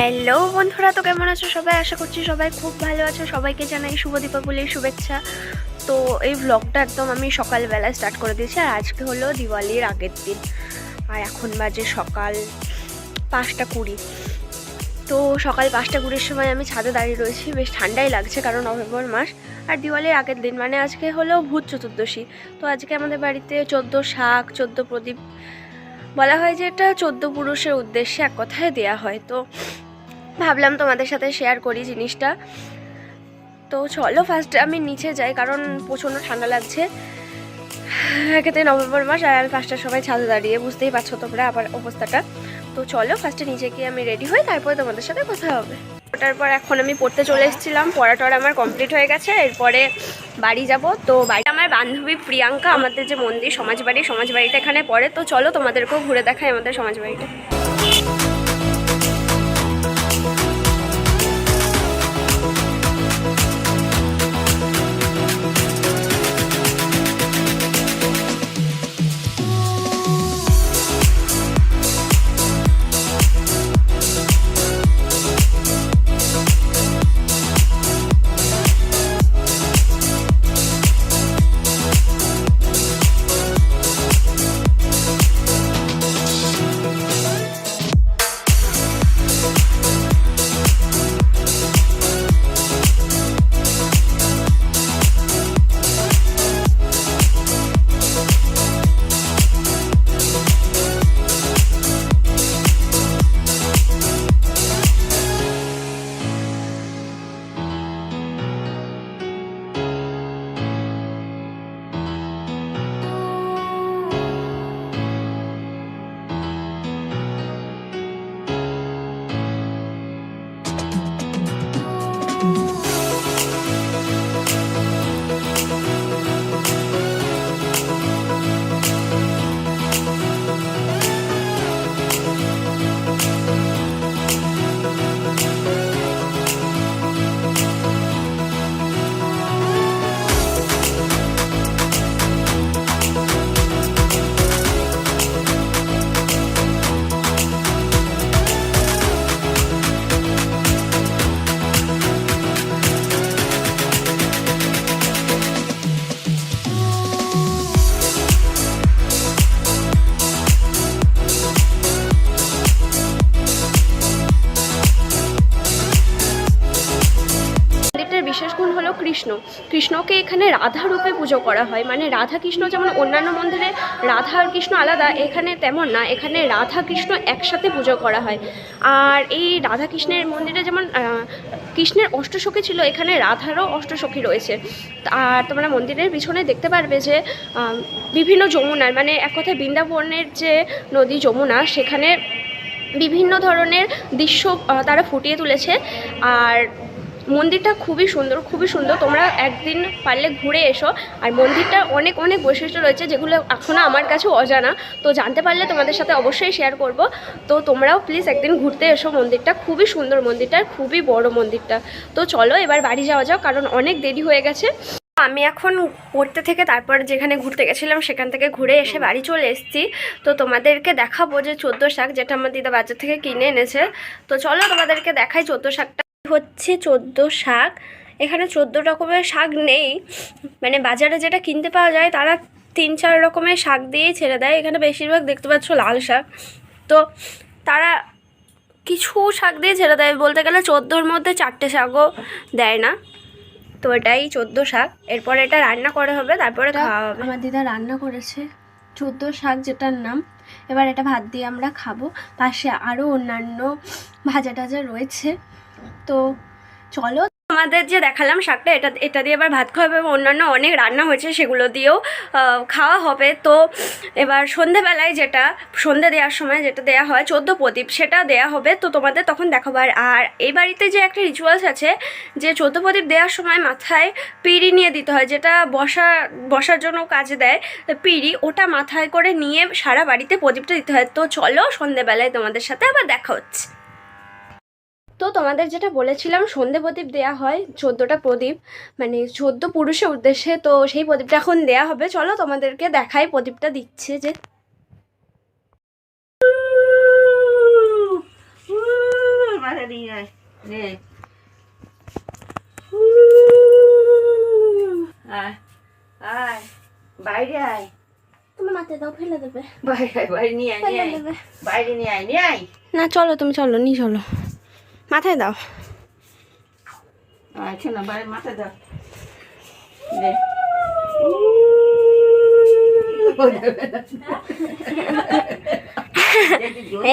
Hello বন্ধুরা, তো কেমন আছো সবাই? আশা করছি সবাই খুব ভালো আছো। সবাইকে জানাই শুভ দীপাবলির শুভেচ্ছা। তো এই ভ্লগটা একদম আমি সকালবেলায় স্টার্ট করে দিয়েছি, আর আজকে হলো দিওয়ালির আগের দিন, আর এখন বাজে সকাল 5:20। তো সকাল 5:20 সময় আমি ছাদে দাঁড়িয়ে রয়েছি, বেশ ঠান্ডাই লাগছে কারণ নভেম্বর মাস, আর দিওয়ালির আগের দিন মানে আজকে হলো ভূত চতুর্দশী। তো আজকে আমাদের বাড়িতে 14 শাক 14 প্রদীপ, বলা হয় যে এটা 14 পুরুষের উদ্দেশ্যে এক কথায় দেয়া হয়। তো ভাবলাম তোমাদের সাথে শেয়ার করি জিনিসটা। তো চলো ফার্স্টে আমি নিচে যাই কারণ প্রচণ্ড ঠান্ডা লাগছে, একেতে নভেম্বর মাস, আর আমি 5টার সময় ছাদে দাঁড়িয়ে, বুঝতেই পারছো তোমরা আবার অবস্থাটা। তো চলো ফার্স্টে নিচে গিয়ে আমি রেডি হই, তারপরে তোমাদের সাথে কথা হবে। ওটার পর এখন আমি পড়তে চলে এসেছিলাম, পড়াটা আমার কমপ্লিট হয়ে গেছে। এরপরে বাড়ি যাব। তো বাড়ি আমার বান্ধবী প্রিয়াঙ্কা, আমাদের যে মন্দির সমাজবাড়িটা এখানে পড়ে। তো চলো তোমাদেরকেও ঘুরে দেখাই আমাদের সমাজবাড়িটা। বিশেষ গুণ হলো কৃষ্ণকে এখানে রাধা রূপে পুজো করা হয়। মানে রাধা কৃষ্ণ যেমন অন্যান্য মন্দিরে রাধা আর কৃষ্ণ আলাদা, এখানে তেমন না, এখানে রাধা কৃষ্ণ একসাথে পুজো করা হয়। আর এই রাধা কৃষ্ণের মন্দিরে যেমন কৃষ্ণের অষ্টসখী ছিল, এখানে রাধারও অষ্টসখী রয়েছে। আর তোমরা মন্দিরের পিছনে দেখতে পারবে যে বিভিন্ন যমুনার, মানে এক কথায় বৃন্দাবনের যে নদী যমুনা, সেখানে বিভিন্ন ধরনের দৃশ্য তারা ফুটিয়ে তুলেছে। আর মন্দিরটা খুবই সুন্দর, তোমরা একদিন পারলে ঘুরে এসো। আর মন্দিরটার অনেক বৈশিষ্ট্য রয়েছে যেগুলো এখনও আমার কাছেও অজানা, তো জানতে পারলে তোমাদের সাথে অবশ্যই শেয়ার করব। তো তোমরাও প্লিজ একদিন ঘুরতে এসো। মন্দিরটা খুবই সুন্দর, মন্দিরটা খুবই বড় মন্দিরটা। তো চলো এবার বাড়ি যাওয়া যাক কারণ অনেক দেরি হয়ে গেছে। আমি এখন পড়তে থেকে তারপর যেখানে ঘুরতে গেছিলাম সেখান থেকে ঘুরে এসে বাড়ি চলে এসেছি। তো তোমাদেরকে দেখাবো যে 14 শাক, যেটা আমার দিদা বাজার থেকে কিনে এনেছে। তো চলো তোমাদেরকে দেখাই 14 শাকটা হচ্ছে 14 শাক। এখানে 14 রকমের শাক নেই, মানে বাজারে যেটা কিনতে পাওয়া যায় তারা 3-4 রকমের শাক দিয়েই ছেড়ে দেয়। এখানে বেশিরভাগ দেখতে পাচ্ছ লাল শাক, তো তারা কিছু শাক দিয়ে ছেড়ে দেয়। বলতে গেলে 14-র মধ্যে 4টে শাকও দেয় না। তো এটাই 14 শাক। এরপরে এটা রান্না করা হবে, তারপরে খাওয়া হবে। আমার দিদা রান্না করেছে 14 শাক, যেটার নাম। এবার এটা ভাত দিয়ে আমরা খাবো। পাশে আরও অন্যান্য ভাজা টাজা রয়েছে। তো চলো, আমাদের যে দেখালাম শাকটা, এটা দিয়ে এবার ভাত খাওয়া হবে। অন্যান্য অনেক রান্না হয়েছে, সেগুলো দিয়েও খাওয়া হবে। তো এবার সন্ধেবেলায় সন্ধে দেওয়ার সময় যেটা দেওয়া হয় 14 প্রদীপ, সেটা দেওয়া হবে। তো তোমাদের তখন দেখাবো। আর এই বাড়িতে যে একটা রিচুয়ালস আছে যে 14 প্রদীপ দেওয়ার সময় মাথায় পিঁড়ি নিয়ে দিতে হয়, যেটা বসার জন্য কাজে দেয় পিঁড়ি, ওটা মাথায় করে নিয়ে সারা বাড়িতে প্রদীপটা দিতে হয়। তো চলো সন্ধেবেলায় তোমাদের সাথে আবার দেখা হচ্ছে। তো তোমাদের যেটা বলেছিলাম, সন্ধে প্রদীপ দেওয়া হয় 14টা প্রদীপ, মানে 14 পুরুষের উদ্দেশ্যে। তো সেই প্রদীপটা এখন দেওয়া হবে। চলো তোমাদেরকে দেখাই প্রদীপটা দিচ্ছে যে। মাথা দিয়ে আয় নে আয় আয় বাইরে আয় তুমি মাথায় দাও, ফেলে দেবে। বাইরে নিয়ে আয় নিয়ে আয় বাইরে নিয়ে আয় নিয়ে আয় না চলো, তুমি চলো, নিয়ে চলো, মাথায় দাও। আচ্ছা না বাইরে মাথা দাও দে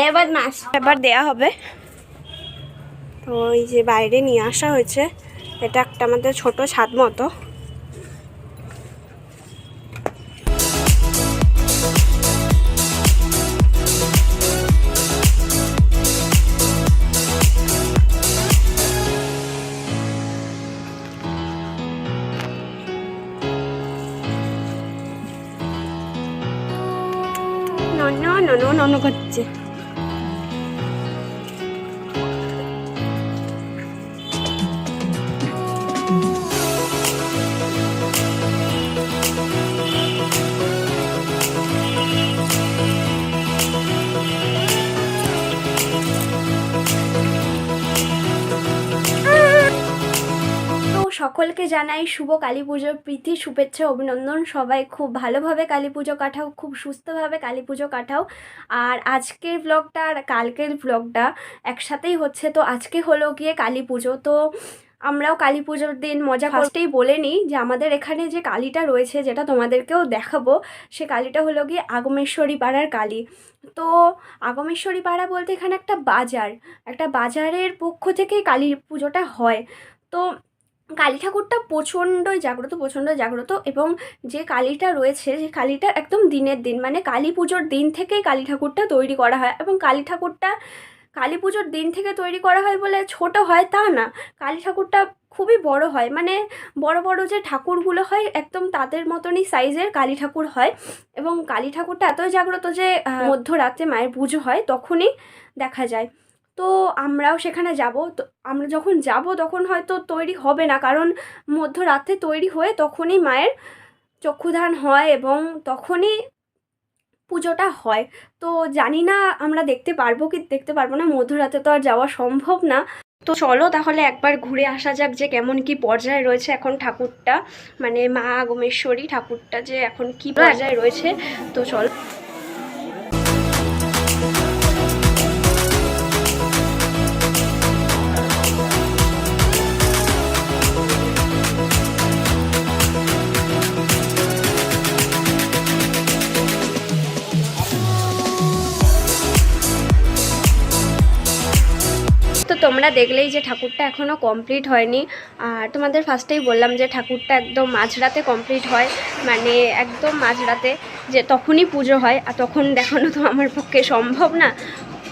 এবার মাছ এবার দেয়া হবে। তো এই যে বাইরে নিয়ে আসা হয়েছে, এটা একটা আমাদের ছোট ছাদ মতো। নন করছে। সকলকে জানাই শুভ কালী পুজোর প্রীতি শুভেচ্ছা অভিনন্দন। সবাই খুব ভালোভাবে কালী পুজো কাটাও, খুব সুস্থভাবে কালী পুজো কাটাও। আর আজকের ব্লগটা আর কালকের ব্লগটা একসাথেই হচ্ছে। তো আজকে হলো গিয়ে কালী পুজো, তো আমরাও কালী পুজোর দিন মজা ফার্স্টেই বলে নিই যে আমাদের এখানে যে কালীটা রয়েছে, যেটা তোমাদেরকেও দেখাবো, সে কালীটা হলো গিয়ে আগমেশ্বরী পাড়ার কালী। তো আগমেশ্বরী পাড়া বলতে এখানে একটা বাজারের পক্ষ থেকেই কালী পুজোটা হয়। তো কালী ঠাকুরটা প্রচণ্ডই জাগ্রত এবং যে কালীটা রয়েছে, যে কালীটা একদম দিনের দিন, মানে কালী পুজোর দিন থেকেই কালী ঠাকুরটা তৈরি করা হয়। এবং কালী ঠাকুরটা কালী পুজোর দিন থেকে তৈরি করা হয় বলে ছোট হয় তা না, কালী ঠাকুরটা খুবই বড় হয়, মানে বড় বড় যে ঠাকুরগুলো হয় একদম তাদের মতনই সাইজের কালী ঠাকুর হয়। এবং কালী ঠাকুরটা এতই জাগ্রত যে মধ্যরাতে মায়ের পুজো হয় তখনই দেখা যায়। তো আমরাও সেখানে যাব। তো আমরা যখন যাব তখন হয়তো তৈরি হবে না, কারণ মধ্যরাতে তৈরি হয়ে তখনই মায়ের চক্ষুদান হয় এবং তখনই পুজোটা হয়। তো জানি না আমরা দেখতে পারবো কি দেখতে পারবো না, মধ্যরাতে তো আর যাওয়া সম্ভব না। তো চলো তাহলে একবার ঘুরে আসা যাক যে কেমন কি পর্যায়ে রয়েছে এখন ঠাকুরটা, মানে মা আগমেশ্বরী ঠাকুরটা যে এখন কি পর্যায়ে রয়েছে। তো চলো। তো তোমরা দেখলেই যে ঠাকুরটা এখনও কমপ্লিট হয়নি। আর তোমাদের ফার্স্টেই বললাম যে ঠাকুরটা একদম মাঝরাতে কমপ্লিট হয়, মানে একদম মাঝরাতে যে তখনই পুজো হয়, আর তখন দেখানো তো আমার পক্ষে সম্ভব না।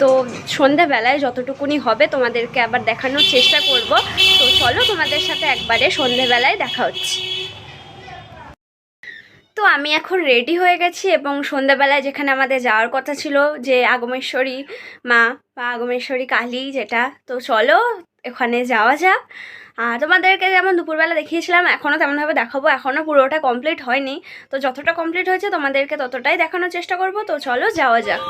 তো সন্ধ্যাবেলায় যতটুকুনি হবে তোমাদেরকে আবার দেখানোর চেষ্টা করব। তো চলো তোমাদের সাথে একবারে সন্ধ্যাবেলায় দেখা হচ্ছে। তো আমি এখন রেডি হয়ে গেছি এবং সন্ধ্যাবেলায় যেখানে আমাদের যাওয়ার কথা ছিল, যে আগমেশ্বরী মা বা আগমেশ্বরী কালী যেটা, তো চলো এখানে যাওয়া যাক। আর তোমাদেরকে যেমন দুপুরবেলা দেখিয়েছিলাম এখনও তেমনভাবে দেখাবো, এখনও পুরোটা কমপ্লিট হয়নি। তো যতটা কমপ্লিট হয়েছে তোমাদেরকে ততটাই দেখানোর চেষ্টা করব। তো চলো যাওয়া যাক।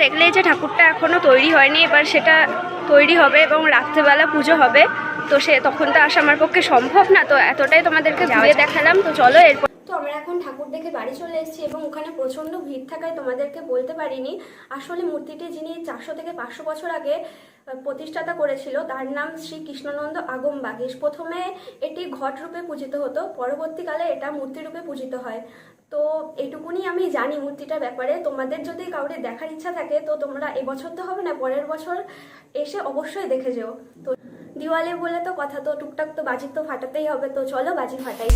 দেখলেই যে ঠাকুরটা এখনও তৈরি হয়নি, এবার সেটা তৈরি হবে এবং রাত্রেবেলা পুজো হবে। তো তখন তো আসা আমার পক্ষে সম্ভব না, তো এতটাই তোমাদেরকে ঘুরে দেখালাম। তো চলো এরপর। তো আমরা এখন এখন ঠাকুর দেখে বাড়ি চলে এসেছি এবং ওখানে প্রচণ্ড ভিড় থাকায় তোমাদেরকে বলতে পারিনি। আসলে মূর্তিটি যিনি 400 থেকে 500 বছর আগে প্রতিষ্ঠাতা করেছিল তার নাম শ্রী কৃষ্ণনন্দ আগম বাগীশ। প্রথমে এটি ঘট রূপে পূজিত হতো, পরবর্তীকালে এটা মূর্তি রূপে পূজিত হয়। তো এইটুকুনি আমি জানি মূর্তিটার ব্যাপারে। তোমাদের যদি কাউরে দেখার ইচ্ছা থাকে তো তোমরা এবছর তো হবে না, পরের বছর এসে অবশ্যই দেখে যেও। তো দিওয়ালি বলে তো কথা, তো টুকটাক তো বাজি তো ফাটাতেই হবে, তো চলো বাজি ফাটাই।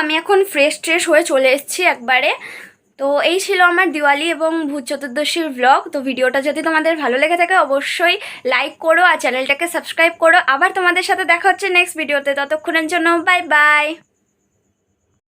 আমি এখন ফ্রেশ হয়ে চলে এসেছি একবারে। তো এই ছিল আমার দিওয়ালি এবং ভূত চতুর্দশীর ব্লগ। তো ভিডিওটা যদি তোমাদের ভালো লেগে থাকে অবশ্যই লাইক করো আর চ্যানেলটাকে সাবস্ক্রাইব করো। আবার তোমাদের সাথে দেখা হচ্ছে নেক্সট ভিডিওতে, ততক্ষণের জন্য বাই বাই।